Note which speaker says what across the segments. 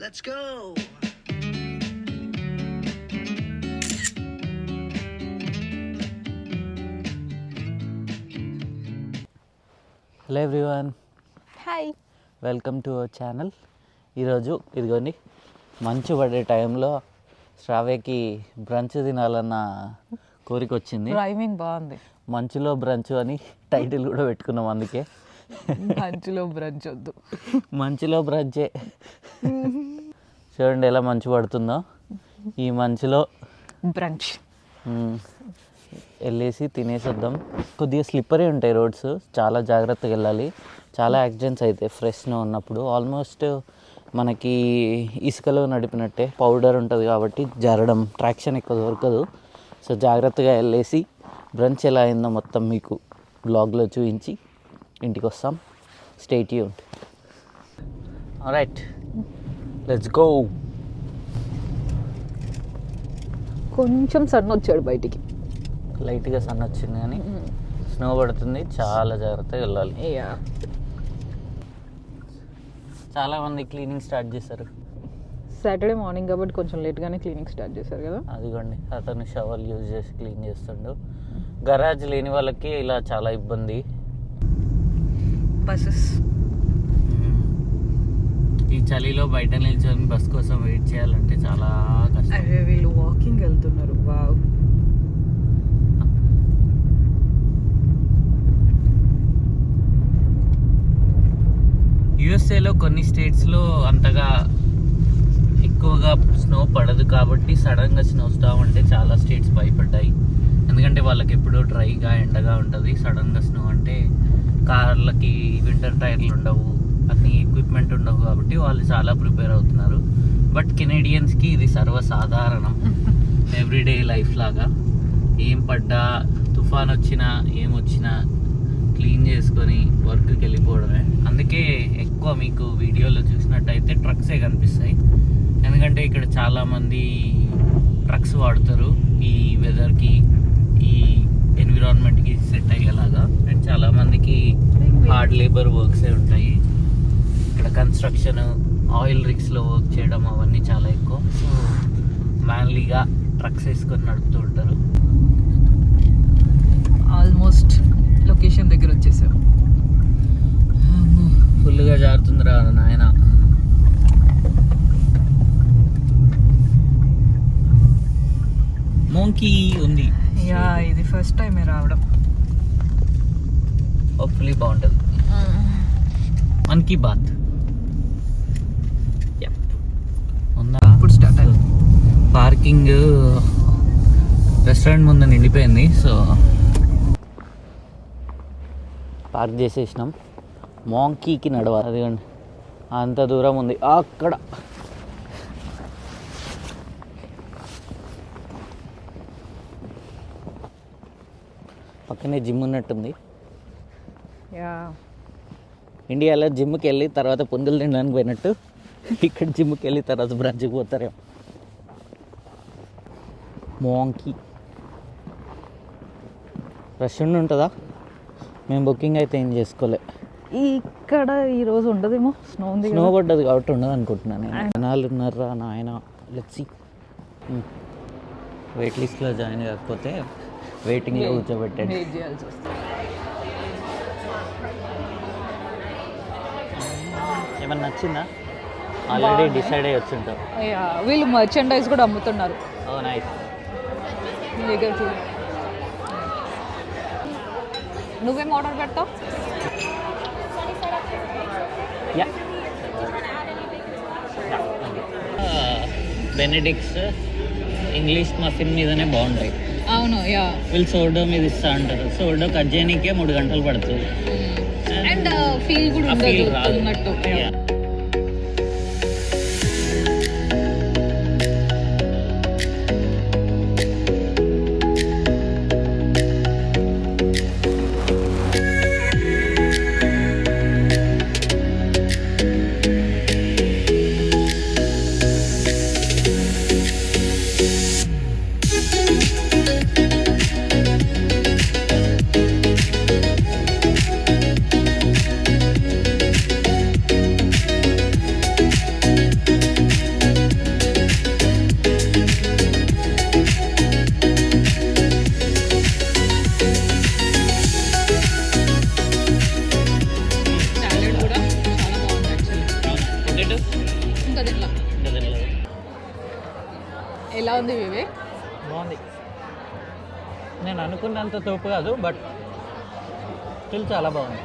Speaker 1: Let's go.
Speaker 2: Hello everyone,
Speaker 3: hi,
Speaker 2: welcome to our channel. ఈరోజు ఇదిగోండి మంచు పడే టైంలో శ్రావ్యకి బ్రంచ్ తినాలన్న కోరిక వచ్చింది.
Speaker 3: రైమింగ్ బాగుంది.
Speaker 2: మంచులో బ్రంచ్ అని టైటిల్ కూడా పెట్టుకున్నాం. అందుకే
Speaker 3: మంచులో బ్రంచ్ వద్దు,
Speaker 2: మంచులో బ్రంచే. చూడండి ఎలా మంచు పడుతుందో. ఈ మంచులో
Speaker 3: బ్రంచ్
Speaker 2: వెళ్ళేసి తినేసి వద్దాం. కొద్దిగా స్లిప్పరీ ఉంటాయి రోడ్స్, చాలా జాగ్రత్తగా వెళ్ళాలి. చాలా యాక్సిడెంట్స్ అవుతాయి ఫ్రెష్ స్నో ఉన్నప్పుడు. ఆల్మోస్ట్ మనకి ఇసుకలో నడిపినట్టే పౌడర్ ఉంటుంది కాబట్టి జారడం, ట్రాక్షన్ ఎక్కువ దొరకదు. సో జాగ్రత్తగా వెళ్ళేసి బ్రంచ్ ఎలా అయిందో మొత్తం మీకు బ్లాగ్లో చూపించి ఇంటికి వస్తాం. Stay tuned. Alright, let's go.
Speaker 3: కొంచెం సన్ వచ్చాడు బయటికి,
Speaker 2: లైట్గా సన్ వచ్చింది కానీ స్నో పడుతుంది. చాలా జాగ్రత్తగా వెళ్ళాలి. చాలామంది క్లీనింగ్ స్టార్ట్ చేశారు.
Speaker 3: సాటర్డే మార్నింగ్ కాబట్టి కొంచెం లేట్గానే క్లీనింగ్ స్టార్ట్ చేశారు కదా.
Speaker 2: అదిగోండి అతను షవర్ యూజ్ చేసి క్లీన్ చేస్తుండు. గరాజ్ లేని వాళ్ళకి ఇలా చాలా ఇబ్బంది.
Speaker 3: బస్సెస్
Speaker 2: ఈ చలిలో బయట నిల్చొని బస్ కోసం వెయిట్ చేయాలంటే చాలా కష్టం.
Speaker 3: అరే వీళ్ళు వాకింగ్ వెళ్తున్నారు. వావ్.
Speaker 2: యుఎస్ఏలో కొన్ని స్టేట్స్లో అంతగా ఎక్కువగా స్నో పడదు కాబట్టి సడన్గా స్నో స్టామ్ అంటే చాలా స్టేట్స్ భయపడ్డాయి. ఎందుకంటే వాళ్ళకి ఎప్పుడూ డ్రైగా ఎండగా ఉంటుంది. సడన్గా స్నో అంటే కార్లకి వింటర్ టైర్లు ఉండవు, అన్ని ఎక్విప్మెంట్ ఉండవు కాబట్టి వాళ్ళు చాలా ప్రిపేర్ అవుతున్నారు. బట్ కెనేడియన్స్కి ఇది సర్వసాధారణం, ఎవ్రీడే లైఫ్ లాగా. ఏం పడ్డా, తుఫాన్ వచ్చినా ఏమొచ్చినా క్లీన్ చేసుకొని వర్క్కి వెళ్ళిపోవడమే. అందుకే ఎక్కువ మీకు వీడియోలో చూసినట్టయితే ట్రక్సే కనిపిస్తాయి. ఎందుకంటే ఇక్కడ చాలామంది ట్రక్స్ వాడతారు ఈ వెదర్కి, ఈ ఎన్విరాన్మెంట్కి సెట్ అయ్యేలాగా. అండ్ చాలామందికి హార్డ్ లేబర్ వర్క్సే ఉంటాయి. ఇక్కడ కన్స్ట్రక్షన్, ఆయిల్ రిగ్స్లో వర్క్ చేయడం అవన్నీ చాలా ఎక్కువ. సో మ్యాన్లీగా ట్రక్స్ వేసుకొని నడుపుతూ ఉంటారు.
Speaker 3: ఆల్మోస్ట్ లొకేషన్ దగ్గర వచ్చేసాం.
Speaker 2: ఫుల్గా జారుతుంది రా నాయన. మోంకీ ఉంది.
Speaker 3: యా, ఇది ఫస్ట్ టైమే రావడం.
Speaker 2: హోప్ఫుల్లీ బాగుంటుంది. మన్ కీ బాత్ ఉందా?
Speaker 3: ఇప్పుడు స్టార్ట్ అయింది.
Speaker 2: పార్కింగ్ రెస్టారెంట్ ముందు నిండిపోయింది. So park చేసేసినాం. మోంకీకి నడవాలి. అదిగండి అంత దూరం ఉంది అక్కడ. పక్కనే జిమ్ ఉన్నట్టుంది.
Speaker 3: యా,
Speaker 2: ఇండియాలో జిమ్కి వెళ్ళి తర్వాత పుందులు తినడానికి పోయినట్టు ఇక్కడ జిమ్కి వెళ్ళి తర్వాత బ్రంచ్కి పోతారేమో. మోంకీ రష్ ఉంటుందా? మేము బుకింగ్ అయితే ఏం చేసుకోలే.
Speaker 3: ఇక్కడ ఈరోజు ఉండదేమో, స్నో ఉంది.
Speaker 2: స్నో పడ్డది కాబట్టి ఉండదు అనుకుంటున్నాను. జనాలు ఉన్నారా నాయన. లెట్స్ వెయిట్ లిస్ట్లో జాయిన్ కాకపోతే వెయిటింగ్లో కూర్చోబెట్టాడు.
Speaker 3: వెయిట్ చేయాల్సి వస్తుంది.
Speaker 2: ఏమన్నా నచ్చిందా? ఆల్రెడీ డిసైడ్ అయ్యి వచ్చుంటావు.
Speaker 3: యా, వీళ్ళు మర్చెండైజ్ కూడా అమ్ముతున్నారు.
Speaker 2: ఓ నైస్.
Speaker 3: దగ్గర చూడు. నువ్వేం ఆర్డర్ పెడతావు?
Speaker 2: యా, బెనెడిక్ట్స్ ఇంగ్లీష్ మఫిన్ మీదనే బాగుంటాయి.
Speaker 3: అవును. యా,
Speaker 2: వీళ్ళు సోర్డో మీద ఇస్తా అంటారు. సోర్డో కట్ చేయడానికే 3 గంటలు పడుతుంది.
Speaker 3: అండ్ ఫీల్ కూడా
Speaker 2: ఆ feel రాదు.
Speaker 3: ఉన్నట్టు.
Speaker 2: Yeah. బిస్కెట్
Speaker 3: ఇంకా తినలా.
Speaker 2: ఇంకా తినలేదు.
Speaker 3: ఎలా ఉంది వివేక్?
Speaker 2: బాగుంది. నేను అనుకున్నంత తోపు కాదు, బట్ స్టిల్ చాలా బాగుంది.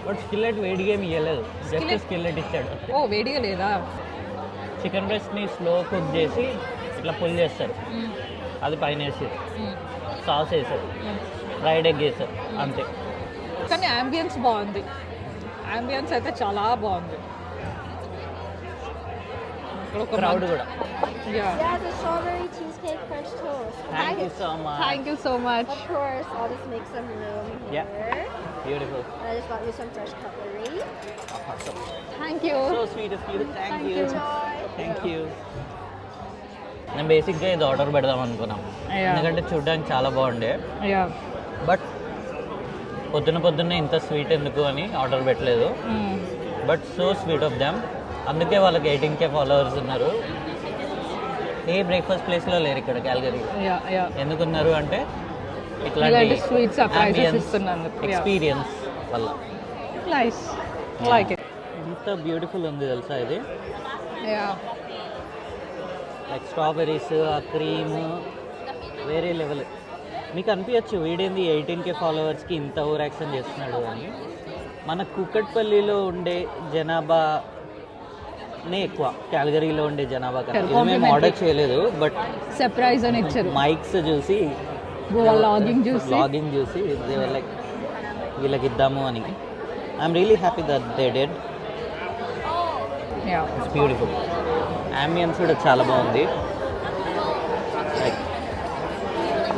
Speaker 2: బట్ స్కిల్లెట్ వేడిగా ఏమి ఇవ్వలేదు, జస్ట్ స్కిల్లెట్ ఇచ్చాడు.
Speaker 3: ఓ వేడిగా లేదా?
Speaker 2: చికెన్ బ్రెస్ట్ని స్లో కుక్ చేసి ఇట్లా పుల్ చేస్తారు, అది పైన వేసి సాస్ వేసారు, ఫ్రైడ్ ఎగ్ వేసారు, అంతే.
Speaker 3: కానీ అంబియన్స్ బాగుంది, అంబియన్స్ అయితే చాలా బాగుంది.
Speaker 2: క్రౌడ్ కూడా.
Speaker 3: Yeah.
Speaker 1: Yeah, the strawberry cheesecake French toast.
Speaker 2: Thank you so much.
Speaker 3: Thank you so much.
Speaker 1: Of course, I'll just make some room here.
Speaker 2: Yeah. Beautiful.
Speaker 1: I just got you some fresh cutlery.
Speaker 3: Thank you.
Speaker 2: So sweet of you. Thank you.
Speaker 1: Enjoy.
Speaker 2: Thank you. నేను బేసిక్గా ఇది order పెడదాం అనుకున్నాం,
Speaker 3: Yeah.
Speaker 2: ఎందుకంటే చూడడానికి చాలా బాగుండే.
Speaker 3: Yeah.
Speaker 2: But పొద్దున్నే ఇంత స్వీట్ ఎందుకు అని ఆర్డర్ పెట్టలేదు. But so sweet of them. అందుకే వాళ్ళకి 18K ఫాలోవర్స్ ఉన్నారు. ఏ బ్రేక్ఫాస్ట్ ప్లేస్లో లేరు ఇక్కడ క్యాల్గరీ.
Speaker 3: Yeah, yeah.
Speaker 2: ఎందుకున్నారు అంటే
Speaker 3: ఇలాంటి sweet surprises ఇస్తున్నారు. Yeah.
Speaker 2: ఎక్స్పీరియన్స్ వల్ల.
Speaker 3: Nice. Like it.
Speaker 2: ఎంత బ్యూటిఫుల్ ఉంది తెలుసా ఇది.
Speaker 3: Yeah.
Speaker 2: లైక్ స్ట్రాబెర్రీస్, ఆ క్రీమ్ వేరే లెవెల్. మీకు అనిపించచ్చు వీడేంది 18K ఫాలోవర్స్కి ఇంత ఓవర్ యాక్షన్ చేస్తున్నాడు అని. మన కుక్కట్పల్లిలో ఉండే జనాభానే ఎక్కువ క్యాల్గరీలో ఉండే జనాభా కన్నా. ఇది మేము ఆర్డర్ చేయలేదు, బట్
Speaker 3: సర్ప్రైజ్ అని ఇచ్చారు.
Speaker 2: మైక్స్ చూసి
Speaker 3: లాగింగ్ చూసి
Speaker 2: లైక్ వీళ్ళకి ఇద్దాము అని. I'm really happy that they did.
Speaker 3: Yeah.
Speaker 2: It's beautiful. Ambience కూడా చాలా బాగుంది. లైక్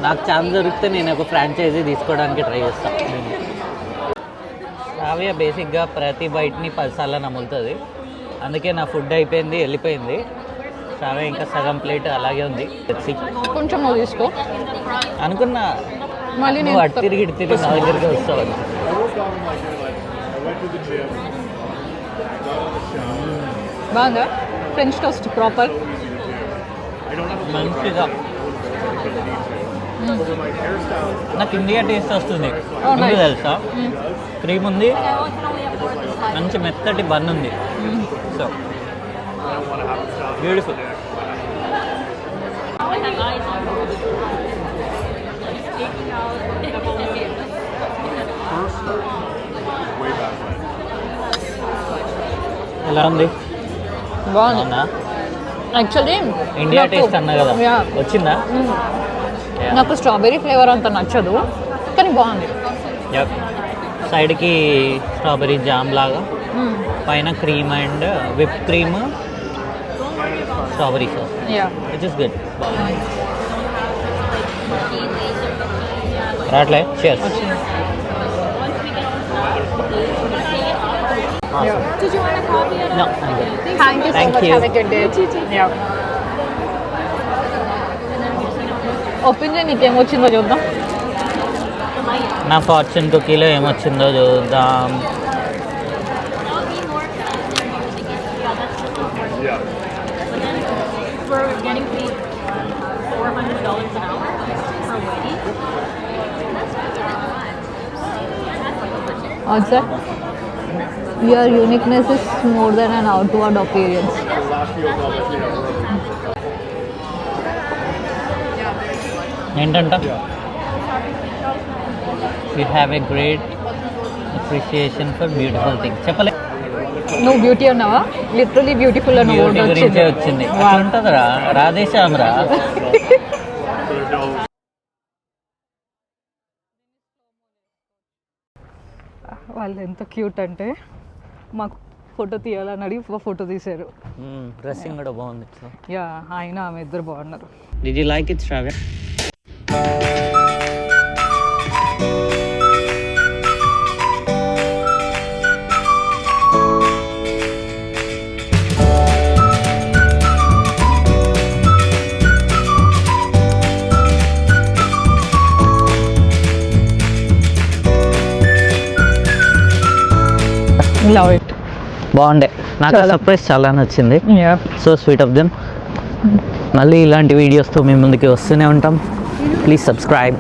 Speaker 2: నాకు ఛాన్స్ దొరికితే నేను ఒక ఫ్రాంచైజీ తీసుకోవడానికి ట్రై చేస్తాను. శ్రావ్య బేసిక్గా ప్రతి బయటని 10 సార్లు నమ్ములుతుంది. అందుకే నా ఫుడ్ అయిపోయింది, వెళ్ళిపోయింది. శ్రావ్య ఇంకా సగం ప్లేట్ అలాగే ఉంది.
Speaker 3: కొంచెం నువ్వు తీసుకో.
Speaker 2: అనుకున్నా
Speaker 3: మళ్ళీ
Speaker 2: నువ్వు అటు తిరిగి ఇటు తిరిగి నా దగ్గరికి వస్తావు.
Speaker 3: బాగా ఫ్రెంచ్ టోస్ట్ ప్రాపర్.
Speaker 2: మంచిగా నాకు ఇండియా టేస్ట్ వస్తుంది.
Speaker 3: Oh,
Speaker 2: ఎందుకు
Speaker 3: nice.
Speaker 2: తెలుసా? క్రీమ్ ఉంది, మంచి మెత్తటి బన్ ఉంది. So beautiful. ఎలా ఉంది?
Speaker 3: బాగుంది.
Speaker 2: అవునా?
Speaker 3: యాక్చువల్లీ
Speaker 2: ఇండియా టేస్ట్ అన్నా కదా, వచ్చిందా?
Speaker 3: నాకు స్ట్రాబెర్రీ ఫ్లేవర్ అంత నచ్చదు, కానీ బాగుంది.
Speaker 2: సైడ్కి స్ట్రాబెర్రీ జామ్ లాగా, పైన cream and whip cream, strawberry sauce, which is good. రాట్లే cheers.
Speaker 1: Did you want a coffee?
Speaker 2: No, I'm good.
Speaker 3: Thank you so
Speaker 2: Thank
Speaker 3: much.
Speaker 2: you.
Speaker 3: Have a good day. Yeah. Opinion నీకేమొచ్చిందో చూద్దాం.
Speaker 2: నా fortune కుకీలో ఏమొచ్చిందో చూద్దాం.
Speaker 4: We're getting paid $400 an hour per wedding.
Speaker 3: Also, your uniqueness is more than an outward appearance.
Speaker 2: ఏంటంట? You have a great appreciation for beautiful things. చెప్పలే,
Speaker 3: నువ్వు beauty అన్నావా? Literally beautiful అని
Speaker 2: beauty గురించే వచ్చింది. ఉంటుందిరా, రాధేశ్యామరా.
Speaker 3: వాళ్ళు ఎంత క్యూట్ అంటే మాకు ఫోటో తీయాలని అడిగి ఫోటో తీశారు.
Speaker 2: డ్రెస్సింగ్ కూడా బాగుంది.
Speaker 3: యా, ఆయన ఆమె ఇద్దరు బాగున్నారు.
Speaker 2: Did you like it Shravya?
Speaker 3: Love it.
Speaker 2: బాగుండే. నాకు సర్ప్రైజ్ చాలా నచ్చింది.
Speaker 3: Yeah.
Speaker 2: So sweet of them. మళ్ళీ ఇలాంటి వీడియోస్తో మీ ముందుకి వస్తూనే ఉంటాం. Please subscribe.